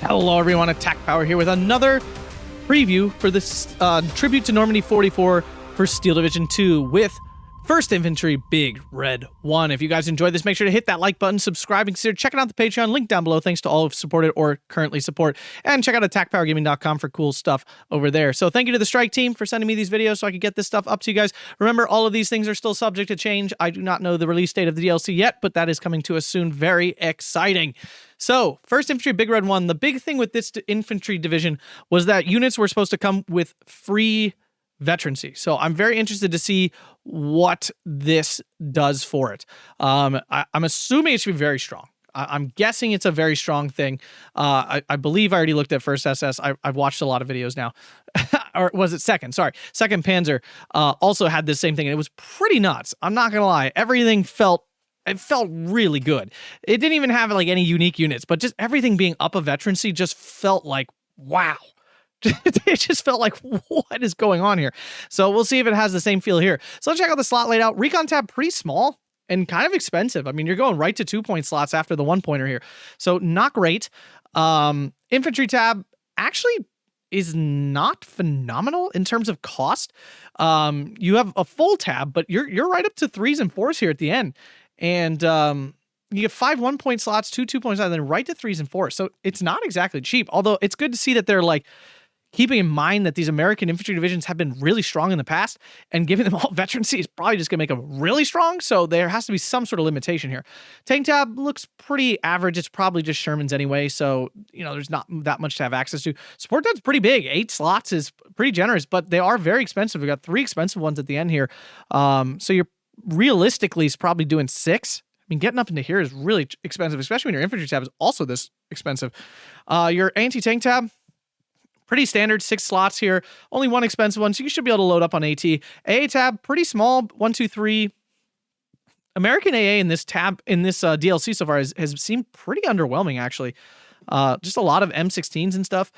Hello everyone, Atkpwr here with another preview for this tribute to Normandy 44 for Steel Division 2 with 1st Infantry Big Red 1. If you guys enjoyed this, make sure to hit that like button, subscribe, and consider checking out the Patreon, link down below. Thanks to all who've supported or currently support. And check out Atkpwrgaming.com for cool stuff over there. So thank you to the Strike team for sending me these videos so I could get this stuff up to you guys. Remember, all of these things are still subject to change. I do not know the release date of the DLC yet, but that is coming to us soon. Very exciting. So, 1st Infantry Big Red 1, the big thing with this infantry division was that units were supposed to come with free veterancy. So I'm very interested to see what this does for it. I'm assuming it should be very strong. I'm guessing it's a very strong thing. I believe I already looked at 1st SS. I've watched a lot of videos now. Or was it 2nd? Sorry. 2nd Panzer also had this same thing, and it was pretty nuts. I'm not going to lie. Everything felt really good. It didn't even have like any unique units, but just everything being up a veterancy just felt like, wow. It just felt like, what is going on here? So we'll see if it has the same feel here. So let's check out the slot layout. Recon tab, pretty small and kind of expensive. I mean, you're going right to 2-point slots after the 1-pointer here. So not great. Infantry tab actually is not phenomenal in terms of cost. You have a full tab, but you're right up to 3s and 4s here at the end. And you get 5 1-point slots, 2 2-point slots, and then right to 3s and 4s. So it's not exactly cheap, although it's good to see that they're like keeping in mind that these American infantry divisions have been really strong in the past, and giving them all veterancy is probably just going to make them really strong, so there has to be some sort of limitation here. Tank tab looks pretty average. It's probably just Shermans anyway, so, you know, there's not that much to have access to. Support tab's pretty big. 8 slots is pretty generous, but they are very expensive. We've got 3 expensive ones at the end here. So you're realistically is probably doing 6. I mean, getting up into here is really expensive, especially when your infantry tab is also this expensive. Your anti-tank tab, pretty standard, 6 slots here, only 1 expensive one, so you should be able to load up on AT. AA tab, pretty small, 1, 2, 3. American AA in this tab, in this DLC so far has seemed pretty underwhelming, actually. Just a lot of M16s and stuff.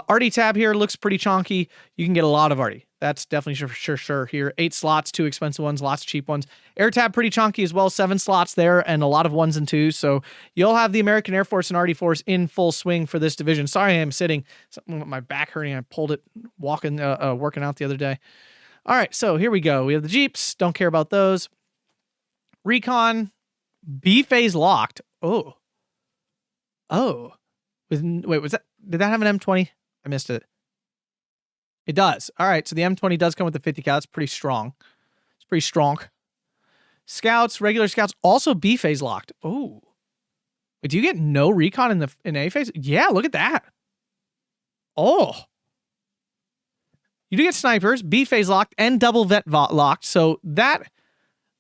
RD tab here looks pretty chonky. You can get a lot of RD. That's definitely sure here. 8 slots, 2 expensive ones, lots of cheap ones. Air tab pretty chonky as well. 7 slots there and a lot of 1s and 2s. So you'll have the American Air Force and RD Force in full swing for this division. Sorry I'm sitting. Something with my back hurting. I pulled it working out the other day. All right, so here we go. We have the Jeeps. Don't care about those. Recon. B phase locked. Oh. Wait, was that? Did that have an M20? I missed it. It does. All right, so the M20 does come with the 50 cal. It's pretty strong. It's pretty strong. Scouts, regular scouts, also B phase locked. Oh, wait, do you get no recon in A phase? Yeah, look at that. Oh, you do get snipers, B phase locked, and double vet locked. So that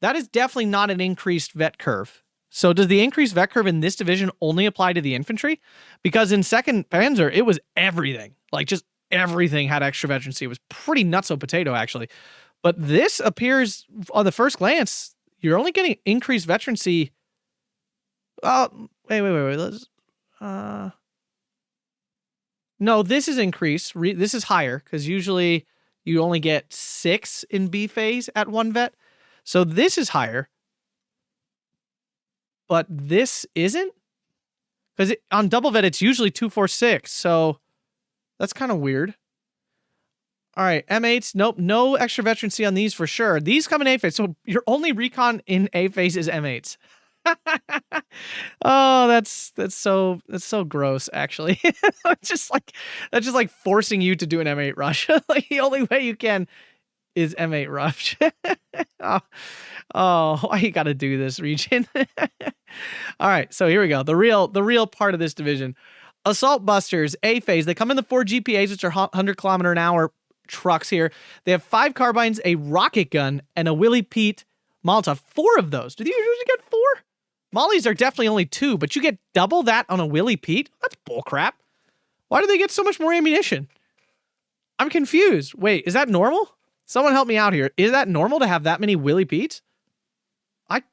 is definitely not an increased vet curve. So does the increased vet curve in this division only apply to the infantry? Because in 2nd Panzer, it was everything. Like, just everything had extra veterancy. It was pretty nutso potato, actually. But this appears, on the first glance, you're only getting increased veterancy. Wait. Let's, no, this is increased. This is higher, because usually you only get 6 in B phase at 1 vet. So this is higher. But this isn't? Because on double vet, it's usually 2, 4, 6. So that's kind of weird. All right, M8s. Nope, no extra veterancy on these for sure. These come in A phase. So your only recon in A phase is M8s. Oh, that's so gross, actually. That's just like forcing you to do an M8 rush. Like, the only way you can is M8 rush. Oh, why you gotta do this, Region? All right, so here we go. The real part of this division. Assault Busters, A phase. They come in the 4 GPAs, which are 100-kilometer-an-hour trucks here. They have 5 carbines, a rocket gun, and a Willie Pete Molotov. 4 of those. Do you usually get 4? Mollies are definitely only 2, but you get double that on a Willie Pete? That's bullcrap. Why do they get so much more ammunition? I'm confused. Wait, is that normal? Someone help me out here. Is that normal to have that many Willie Petes? I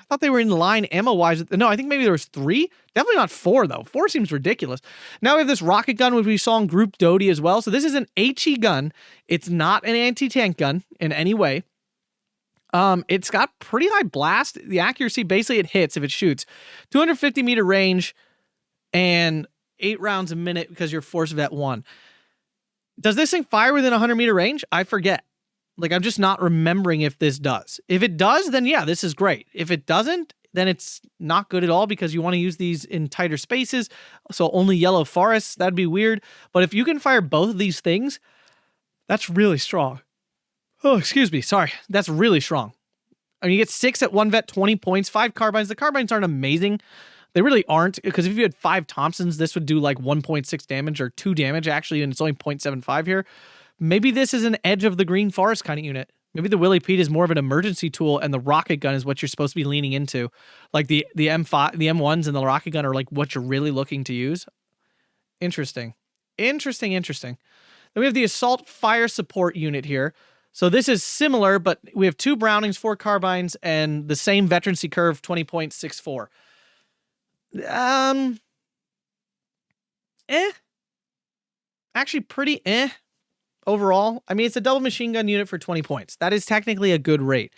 thought they were in line ammo-wise. No, I think maybe there was 3. Definitely not 4, though. 4 seems ridiculous. Now we have this rocket gun, which we saw in Group Doty as well. So this is an HE gun. It's not an anti-tank gun in any way. It's got pretty high blast. The accuracy, basically it hits if it shoots. 250-meter range. and 8 rounds a minute because you're force vet 1. Does this thing fire within 100-meter range? I forget. Like, I'm just not remembering if this does. If it does, then yeah, this is great. If it doesn't, then it's not good at all because you want to use these in tighter spaces. So only yellow forests, that'd be weird. But if you can fire both of these things, that's really strong. Oh, excuse me. Sorry. That's really strong. I mean, you get 6 at 1 vet, 20 points, 5 carbines. The carbines aren't amazing. They really aren't, because if you had 5 Thompsons, this would do like 1.6 damage or 2 damage actually, and it's only 0.75 here. Maybe this is an edge of the green forest kind of unit. Maybe the Willy Pete is more of an emergency tool, and the rocket gun is what you're supposed to be leaning into. Like the M5, the M1s and the rocket gun are like what you're really looking to use. Interesting. Interesting. Then we have the assault fire support unit here. So this is similar, but we have 2 Brownings, 4 carbines, and the same veterancy curve, 20.64. Actually pretty overall. I mean, it's a double machine gun unit for 20 points. That is technically a good rate,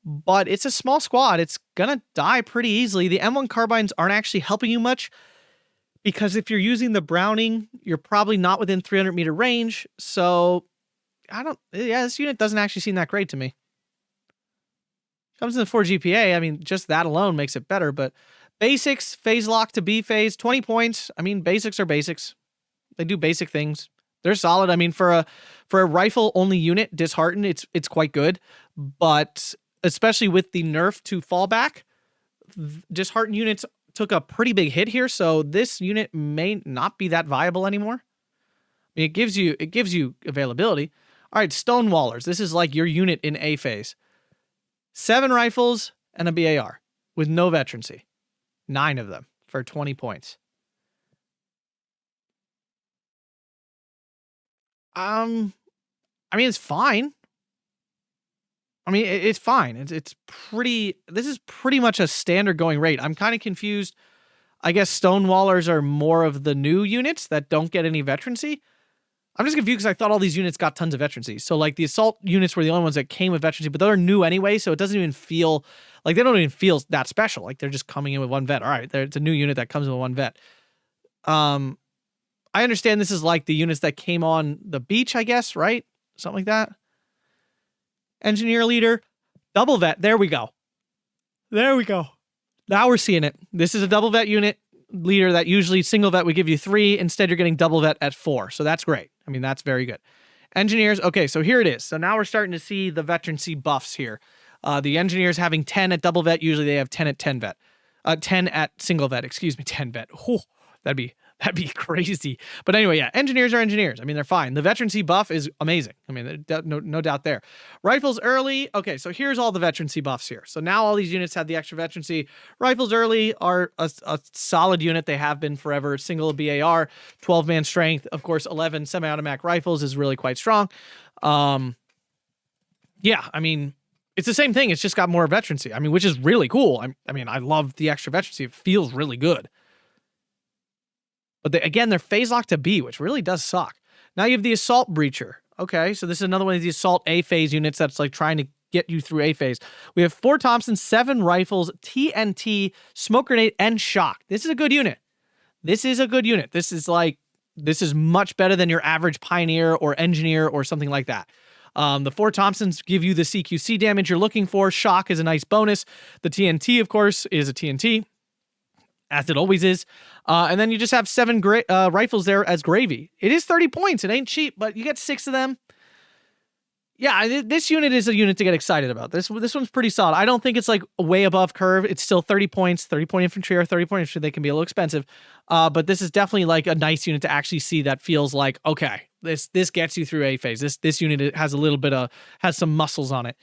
but it's a small squad. It's gonna die pretty easily. The M1 carbines aren't actually helping you much because if you're using the Browning, you're probably not within 300-meter range. So this unit doesn't actually seem that great to me. Comes in the 4 GPA. I mean, just that alone makes it better, but basics, phase lock to B phase, 20 points. I mean, basics are basics. They do basic things. They're solid. I mean, for a rifle only unit, disheartened, it's quite good. But especially with the nerf to fallback, disheartened units took a pretty big hit here. So this unit may not be that viable anymore. I mean, it gives you availability. All right, Stonewallers. This is like your unit in A phase. 7 rifles and a BAR with no veterancy. 9 of them for 20 points. I mean, it's fine. It's fine. It's pretty. This is pretty much a standard going rate. I'm kind of confused. I guess Stonewallers are more of the new units that don't get any veterancy. I'm just confused because I thought all these units got tons of veterancy. So like the assault units were the only ones that came with veterancy, but they're new anyway, so it doesn't even feel like they don't even feel that special. Like they're just coming in with 1 vet. All right, it's a new unit that comes with 1 vet. I understand this is like the units that came on the beach, I guess, right? Something like that. Engineer leader, double vet. There we go. Now we're seeing it. This is a double vet unit leader that usually single vet would give you 3. Instead, you're getting double vet at 4. So that's great. I mean, that's very good. Engineers. Okay, so here it is. So now we're starting to see the veterancy buffs here. The engineers having 10 at double vet. Usually they have 10 at 10 vet. 10 at single vet. Excuse me, 10 vet. Oh, that'd be crazy. But anyway, yeah, engineers are engineers. I mean, they're fine. The veterancy buff is amazing. I mean, no doubt there. Rifles early. Okay, so here's all the veterancy buffs here. So now all these units have the extra veterancy. Rifles early are a solid unit. They have been forever. Single BAR, 12-man strength. Of course, 11 semi-automatic rifles is really quite strong. Yeah, I mean, it's the same thing. It's just got more veterancy. I mean, which is really cool. I mean, I love the extra veterancy. It feels really good. But again, they're phase locked to B, which really does suck. Now you have the Assault Breacher. Okay, so this is another one of the Assault A phase units that's like trying to get you through A phase. We have 4 Thompson, 7 rifles, TNT, smoke grenade, and shock. This is a good unit. This is much better than your average Pioneer or Engineer or something like that. The 4 Thompsons give you the CQC damage you're looking for. Shock is a nice bonus. The TNT, of course, is a TNT, as it always is. And then you just have 7 rifles there as gravy. It is 30 points. It ain't cheap, but you get 6 of them. Yeah, this unit is a unit to get excited about. This one's pretty solid. I don't think it's like way above curve. It's still 30 points. 30-point infantry or 30-point infantry, they can be a little expensive. But this is definitely like a nice unit to actually see that feels like, okay, this gets you through A phase. This unit has a little bit has some muscles on it.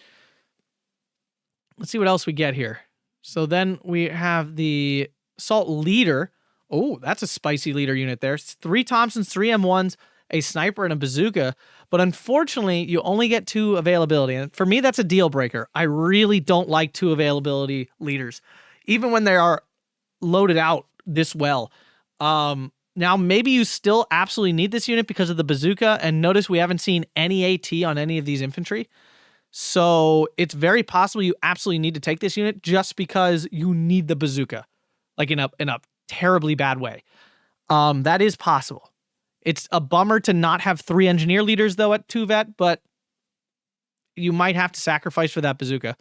Let's see what else we get here. So then we have the Assault Leader. Oh, that's a spicy leader unit there. 3 Thompsons, 3 M1s, a sniper, and a bazooka. But unfortunately, you only get 2 availability. And for me, that's a deal breaker. I really don't like 2 availability leaders, even when they are loaded out this well. Now, maybe you still absolutely need this unit because of the bazooka. And notice we haven't seen any AT on any of these infantry. So it's very possible you absolutely need to take this unit just because you need the bazooka. Like in a terribly bad way. That is possible. It's a bummer to not have 3 engineer leaders, though, at 2 vet, but you might have to sacrifice for that bazooka.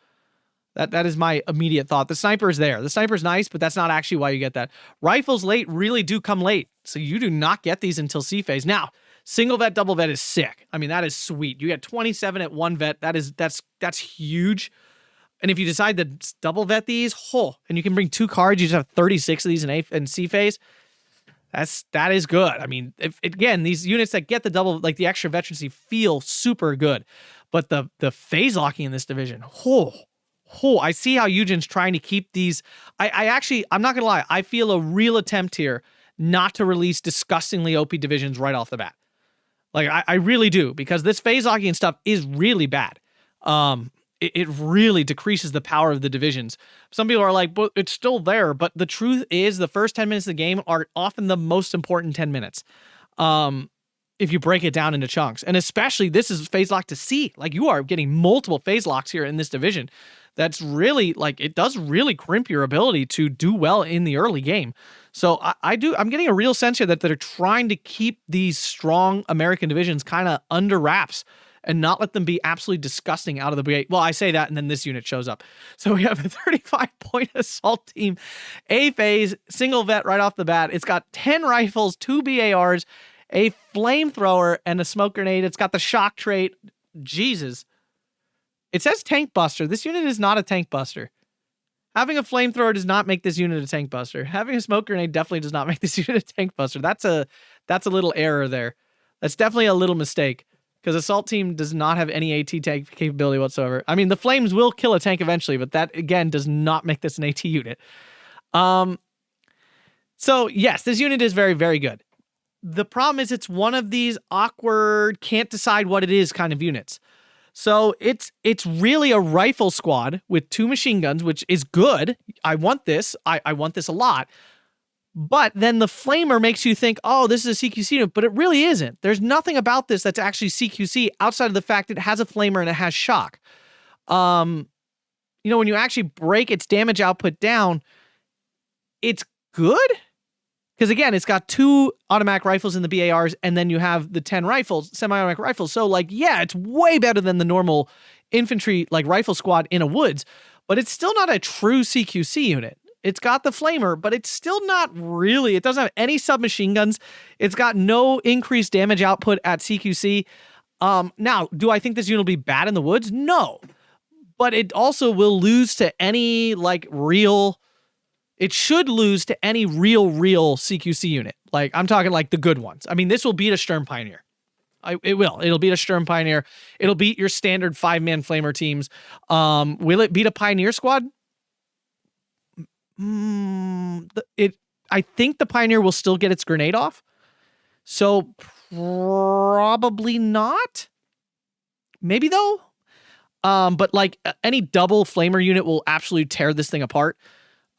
That is my immediate thought. The sniper is there. The sniper's nice, but that's not actually why you get that. Rifles late really do come late, so you do not get these until C phase. Now, single vet, double vet is sick. I mean, that is sweet. You get 27 at 1 vet. That's huge. And if you decide to double vet these, and you can bring 2 cards, you just have 36 of these in C phase. That is good. I mean, again, these units that get the double, like the extra veterancy, feel super good. But the phase locking in this division, I see how Eugen's trying to keep these. I'm not gonna lie, I feel a real attempt here not to release disgustingly OP divisions right off the bat. Like I really do, because this phase locking and stuff is really bad. It really decreases the power of the divisions. Some people are like, but it's still there. But the truth is, the first 10 minutes of the game are often the most important 10 minutes. If you break it down into chunks. And especially, this is phase lock to C. Like, you are getting multiple phase locks here in this division. That's really, like, it does really crimp your ability to do well in the early game. So I'm getting a real sense here that they're trying to keep these strong American divisions kind of under wraps and not let them be absolutely disgusting out of the gate. Well, I say that, and then this unit shows up. So we have a 35-point assault team, A phase, single vet right off the bat. It's got 10 rifles, 2 BARs, a flamethrower, and a smoke grenade. It's got the shock trait. Jesus. It says tank buster. This unit is not a tank buster. Having a flamethrower does not make this unit a tank buster. Having a smoke grenade definitely does not make this unit a tank buster. That's a little error there. That's definitely a little mistake, because assault team does not have any AT tank capability whatsoever. I mean, the flames will kill a tank eventually, but that, again, does not make this an AT unit. So, yes, this unit is very, very good. The problem is it's one of these awkward, can't decide what it is kind of units. So it's really a rifle squad with 2 machine guns, which is good. I want this. I want this a lot. But then the flamer makes you think, oh, this is a CQC unit, but it really isn't. There's nothing about this that's actually CQC outside of the fact it has a flamer and it has shock. When you actually break its damage output down, it's good. Because again, it's got 2 automatic rifles in the BARs, and then you have the 10 rifles, semi-automatic rifles. So, like, yeah, it's way better than the normal infantry, like, rifle squad in a woods, but it's still not a true CQC unit. It's got the flamer, but it's still not really. It doesn't have any submachine guns. It's got no increased damage output at CQC. Now, do I think this unit will be bad in the woods? No. But it also will lose to any, like, real... It should lose to any real CQC unit. Like, I'm talking like the good ones. I mean, this will beat a Sturm Pioneer. It will. It'll beat a Sturm Pioneer. It'll beat your standard 5-man flamer teams. Will it beat a Pioneer squad? I think the Pioneer will still get its grenade off. So probably not. Maybe though. But like any double flamer unit will absolutely tear this thing apart.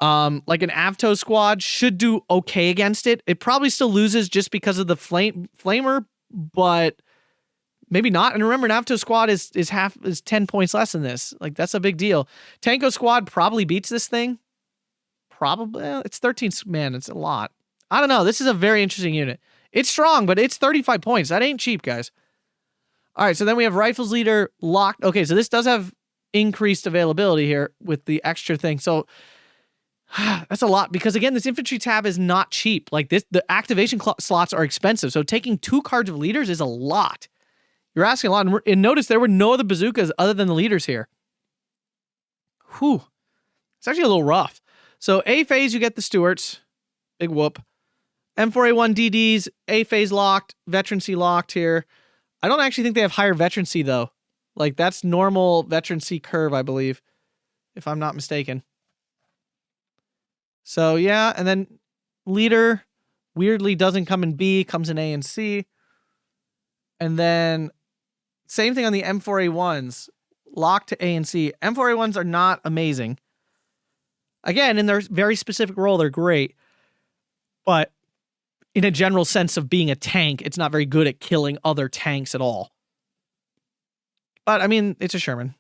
Like an Avto squad should do okay against it. It probably still loses just because of the flamer, but maybe not. And remember, an Avto squad is 10 points less than this. Like, that's a big deal. Tanko squad probably beats this thing. Probably. It's 13. Man, it's a lot. I don't know. This is a very interesting unit. It's strong, but it's 35 points. That ain't cheap, guys. All right, so then we have Rifles Leader locked. Okay, so this does have increased availability here with the extra thing. So that's a lot, because again, this infantry tab is not cheap. Like this, the activation slots are expensive. So taking 2 cards of leaders is a lot. You're asking a lot. And notice there were no other bazookas other than the leaders here. Whew. It's actually a little rough. So A phase, you get the Stuarts. Big whoop. M4A1 DDs, A phase locked, veterancy locked here. I don't actually think they have higher veterancy though. Like that's normal veterancy curve, I believe, if I'm not mistaken. So yeah, and then leader weirdly doesn't come in B, comes in A and C. And then same thing on the M4A1s, locked to A and C. M4A1s are not amazing. Again, in their very specific role, they're great. But in a general sense of being a tank, it's not very good at killing other tanks at all. But I mean, it's a Sherman.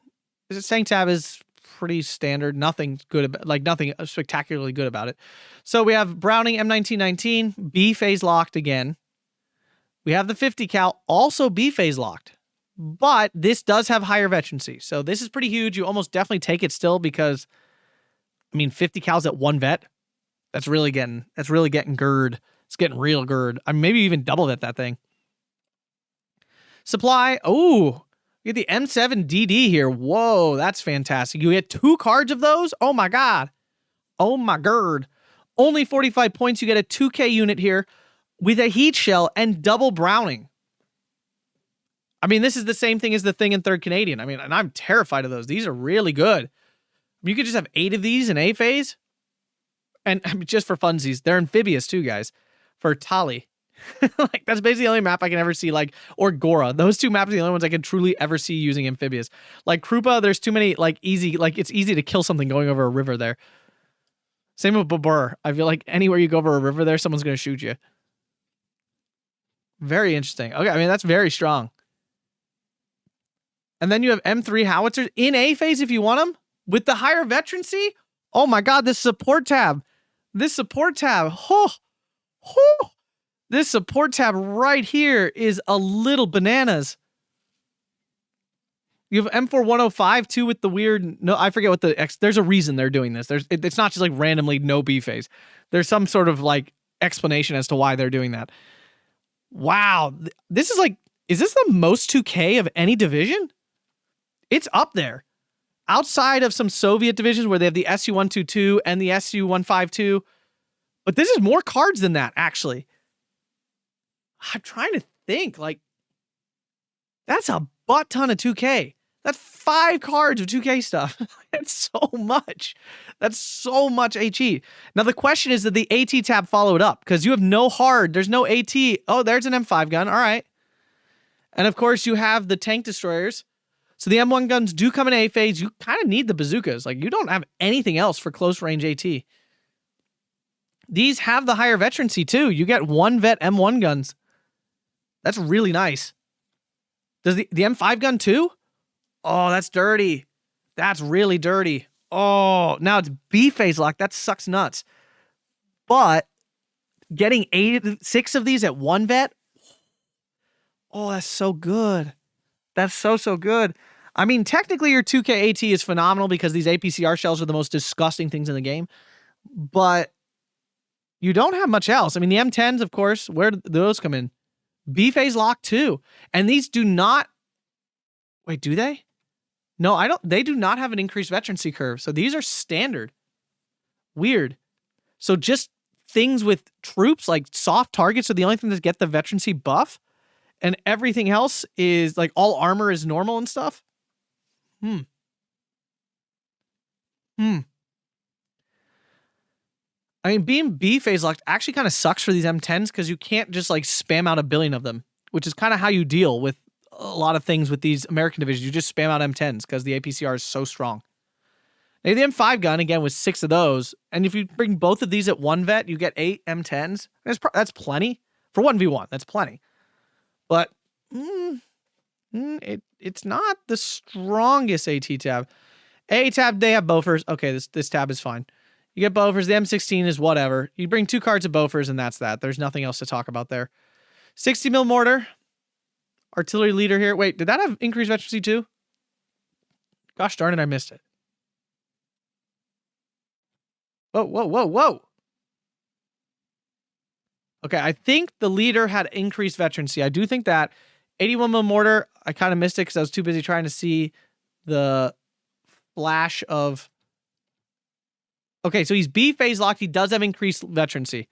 This tank tab is pretty standard. Nothing good about, like nothing spectacularly good about it. So we have Browning M1919, B phase locked again. We have the 50 cal, also B phase locked. But this does have higher veterancy. So this is pretty huge. You almost definitely take it still because, I mean, 50 cals at 1 vet. That's really getting gird. It's getting real gird. I mean, maybe even double that thing. Supply. Oh, you get the M7 DD here. Whoa, that's fantastic. You get 2 cards of those? Oh my god. Oh my gird. Only 45 points. You get a 2K unit here with a heat shell and double Browning. I mean, this is the same thing as the thing in 3rd Canadian. I mean, and I'm terrified of those. These are really good. You could just have 8 of these in A phase. And I mean, just for funsies, they're amphibious too, guys. For Tali. Like, that's basically the only map I can ever see, like, or Gora. Those 2 maps are the only ones I can truly ever see using amphibious. Like, Krupa, there's too many, like, easy, like, it's easy to kill something going over a river there. Same with Babur. I feel like anywhere you go over a river there, someone's going to shoot you. Very interesting. Okay, I mean, that's very strong. And then you have M3 howitzers in A phase if you want them. With the higher veterancy. Oh my god, this support tab. This support tab. Oh, oh. This support tab right here is a little bananas. You have M4 105 too with the weird, no, I forget what there's a reason they're doing this. It's not just like randomly no B phase. There's some sort of like explanation as to why they're doing that. Wow. This is like, is this the most 2K of any division? It's up there. Outside of some Soviet divisions where they have the SU-122 and the SU-152. But this is more cards than that, actually. I'm trying to think, like, that's a butt ton of 2K. That's 5 cards of 2K stuff. That's so much. That's so much HE. Now, the question is that the AT tab followed up because you have no hard. There's no AT. Oh, there's an M5 gun. All right. And, of course, you have the tank destroyers. So the M1 guns do come in A phase. You kind of need the bazookas. Like, you don't have anything else for close range AT. These have the higher veterancy, too. You get 1 vet M1 guns. That's really nice. Does the M5 gun, too? Oh, that's dirty. That's really dirty. Oh, now it's B phase lock. That sucks nuts. But getting 6 of these at 1 vet. Oh, that's so good. That's so good. I mean, technically your 2K AT is phenomenal because these APCR shells are the most disgusting things in the game. But you don't have much else. I mean, the M10s, of course, where do those come in? B phase lock too. And these do not... Wait, do they? No, I don't. They do not have an increased veterancy curve. So these are standard. Weird. So just things with troops, like soft targets, are the only thing that get the veterancy buff. And everything else is like all armor is normal and stuff. I mean, being B phase locked actually kind of sucks for these M10s because you can't just like spam out a billion of them, which is kind of how you deal with a lot of things with these American divisions. You just spam out M10s because the APCR is so strong. Now, the M5 gun, again, with 6 of those. And if you bring both of these at 1 vet, you get 8 M10s. That's plenty. For 1v1, that's plenty. But it's not the strongest AT tab. A tab, they have Bofors. Okay, this tab is fine. You get Bofors. The M16 is whatever. You bring 2 cards of Bofors, and that's that. There's nothing else to talk about there. 60 mil mortar. Artillery leader here. Wait, did that have increased veterancy too? Gosh darn it, I missed it. Whoa. Okay, I think the leader had increased veterancy. I do think that. 81 mil mortar, I kind of missed it because I was too busy trying to see the flash of... Okay, so he's B phase locked. He does have increased veterancy,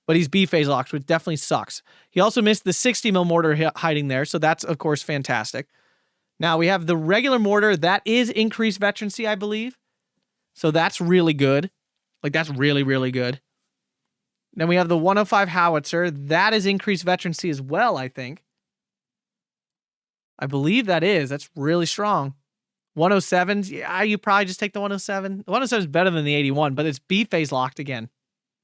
but he's B phase locked, which definitely sucks. He also missed the 60 mil mortar hiding there, so that's, of course, fantastic. Now, we have the regular mortar. That is increased veterancy, I believe. So that's really good. Like, that's really, really good. Then we have the 105 howitzer. That is increased veterancy as well, I think. I believe that is. That's really strong. 107s, yeah, you probably just take the 107. The 107 is better than the 81, but it's B phase locked again.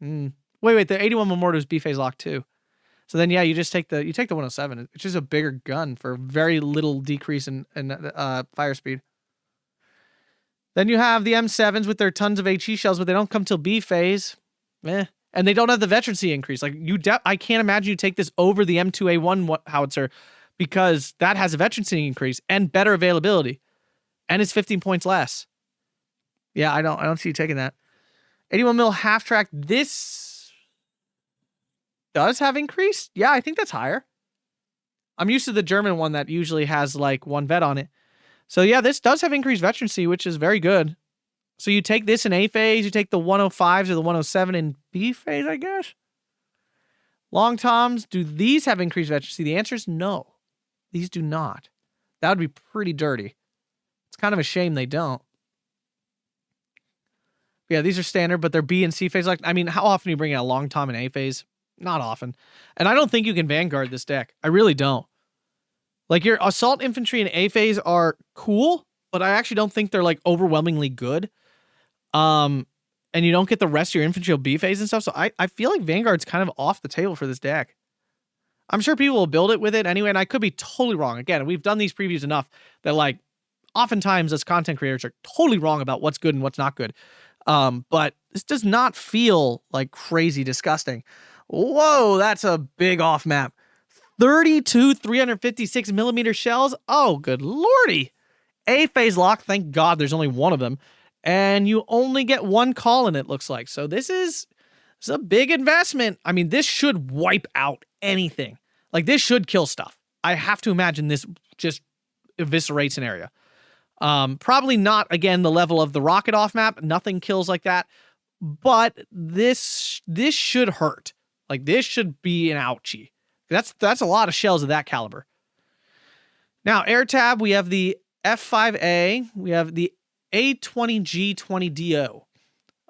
Wait, the 81 mortar is B phase locked too. So then, yeah, you take the 107, which is a bigger gun for very little decrease in fire speed. Then you have the M7s with their tons of HE shells, but they don't come till B phase. And they don't have the veterancy increase. Like I can't imagine you take this over the M2A1 howitzer because that has a veterancy increase and better availability, and it's 15 points less. Yeah, I don't see you taking that. 81 mil half track. This does have increased. Yeah, I think that's higher. I'm used to the German one that usually has like one vet on it. So yeah, this does have increased veterancy, which is very good. So you take this in A phase, you take the 105s or the 107 in B phase, I guess. Long toms, do these have increased veterancy? The answer is no. These do not. That would be pretty dirty. It's kind of a shame they don't. Yeah, these are standard, but they're B and C phase. Like, I mean, how often do you bring out a long tom in A phase? Not often. And I don't think you can Vanguard this deck. I really don't. Like, your assault infantry in A phase are cool, but I actually don't think they're like overwhelmingly good. And you don't get the rest of your infantry of B phase and stuff. So I feel like Vanguard's kind of off the table for this deck. I'm sure people will build it with it anyway, and I could be totally wrong. Again, we've done these previews enough that like oftentimes as content creators are totally wrong about what's good and what's not good. But this does not feel like crazy disgusting. Whoa, that's a big off map. 32 356 millimeter shells. Oh, good lordy. A phase lock. Thank God there's only one of them. And you only get one call in it, looks like. So this is a big investment. I mean, this should wipe out anything. Like, this should kill stuff. I have to imagine this just eviscerates an area. Probably not, again, the level of the rocket off map. Nothing kills like that. But this should hurt. Like, this should be an ouchie. That's a lot of shells of that caliber. Now, air tab, we have the F5A. We have the A20G20DO.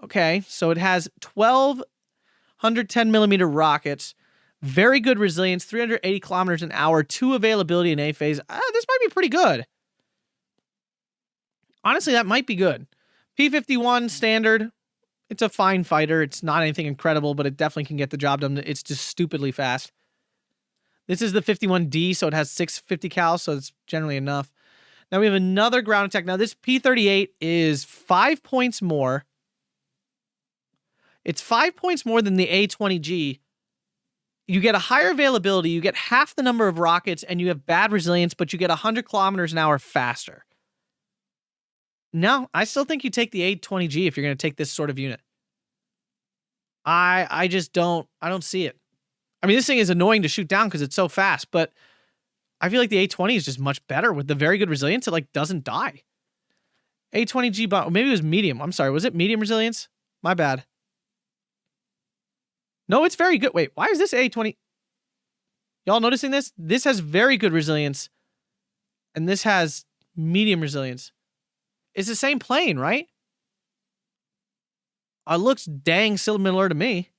Okay, so it has 1,210 millimeter rockets, very good resilience, 380 kilometers an hour, 2 availability in A phase. This might be pretty good. Honestly, that might be good. P51 standard. It's a fine fighter. It's not anything incredible, but it definitely can get the job done. It's just stupidly fast. This is the 51D, so it has 650 cal, so it's generally enough. Now we have another ground attack. Now this P38 is 5 points more. It's 5 points more than the A20G. You get a higher availability, you get half the number of rockets, and you have bad resilience, but you get 100 kilometers an hour faster. No, I still think you take the A20G if you're going to take this sort of unit. I just don't see it. I mean, this thing is annoying to shoot down because it's so fast, but I feel like the A20 is just much better with the very good resilience. It like doesn't die. A20G bomb, maybe it was medium. I'm sorry, was it medium resilience? My bad. No, it's very good. Wait, why is this A20? Y'all noticing this? This has very good resilience, and this has medium resilience. It's the same plane, right? It looks dang similar to me.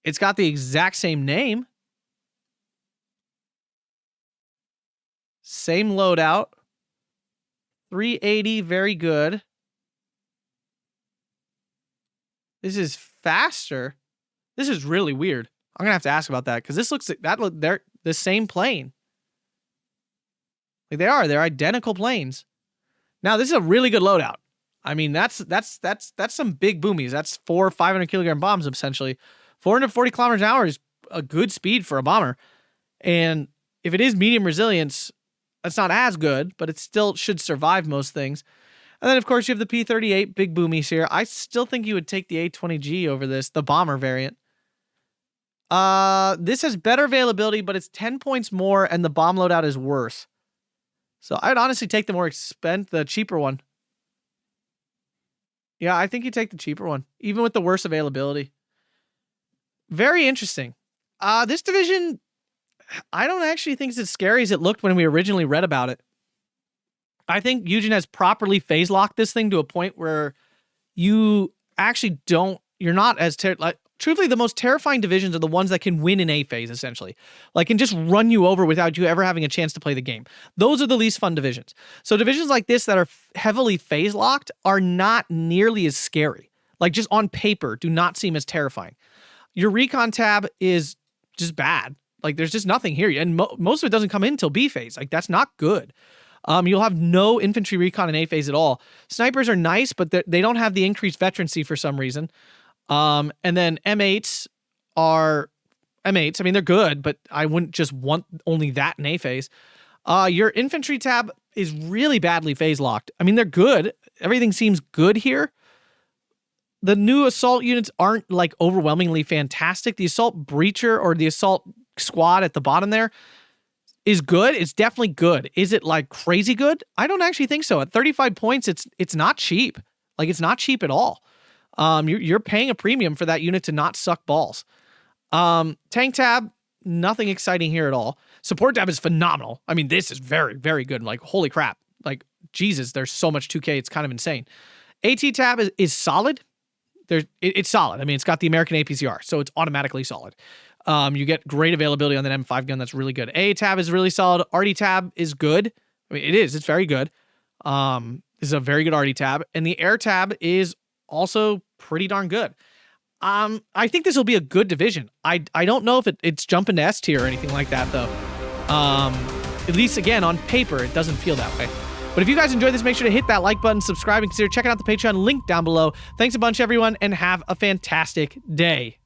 It's got the exact same name. Same loadout. 380, very good. This is faster. This is really weird. I'm going to have to ask about that because this looks like they're the same plane. Like they're identical planes. Now, this is a really good loadout. I mean, that's some big boomies. That's 400 or 500 kilogram bombs, essentially. 440 kilometers an hour is a good speed for a bomber. And if it is medium resilience, that's not as good, but it still should survive most things. And then, of course, you have the P38, big boomies here. I still think you would take the A20G over this, the bomber variant. This has better availability, but it's 10 points more, and the bomb loadout is worse. So I'd honestly take the cheaper one. Yeah, I think you take the cheaper one, even with the worse availability. Very interesting. This division, I don't actually think it's as scary as it looked when we originally read about it. I think Eugen has properly phase locked this thing to a point where you actually you're not as, truthfully, the most terrifying divisions are the ones that can win in A phase, essentially. Like, can just run you over without you ever having a chance to play the game. Those are the least fun divisions. So divisions like this that are heavily phase locked are not nearly as scary. Like, just on paper, do not seem as terrifying. Your recon tab is just bad. Like, there's just nothing here. And most of it doesn't come in until B phase. Like, that's not good. You'll have no infantry recon in A phase at all. Snipers are nice, but they don't have the increased veterancy for some reason. And then M8s are M8s. I mean, they're good, but I wouldn't just want only that in A phase. Your infantry tab is really badly phase locked. I mean, they're good. Everything seems good here. The new assault units aren't like overwhelmingly fantastic. The assault breacher or the assault squad at the bottom there is good. It's definitely good. Is it like crazy good? I don't actually think so. At 35 points, it's not cheap. Like, it's not cheap at all. You're paying a premium for that unit to not suck balls. Tank tab, nothing exciting here at all. Support tab is phenomenal. I mean, this is very, very good. Like, holy crap. Like, Jesus, there's so much 2K. It's kind of insane. AT tab is solid. It's solid. I mean, it's got the American APCR, so it's automatically solid. You get great availability on that M5 gun. That's really good. A tab is really solid. RD tab is good. I mean, it is. It's very good. This is a very good RD tab. And the air tab is also pretty darn good. I think this will be a good division. I don't know if it's jumping to S tier or anything like that, though. At least, again, on paper, it doesn't feel that way. But if you guys enjoyed this, make sure to hit that like button, subscribe, and consider checking out the Patreon link down below. Thanks a bunch, everyone, and have a fantastic day.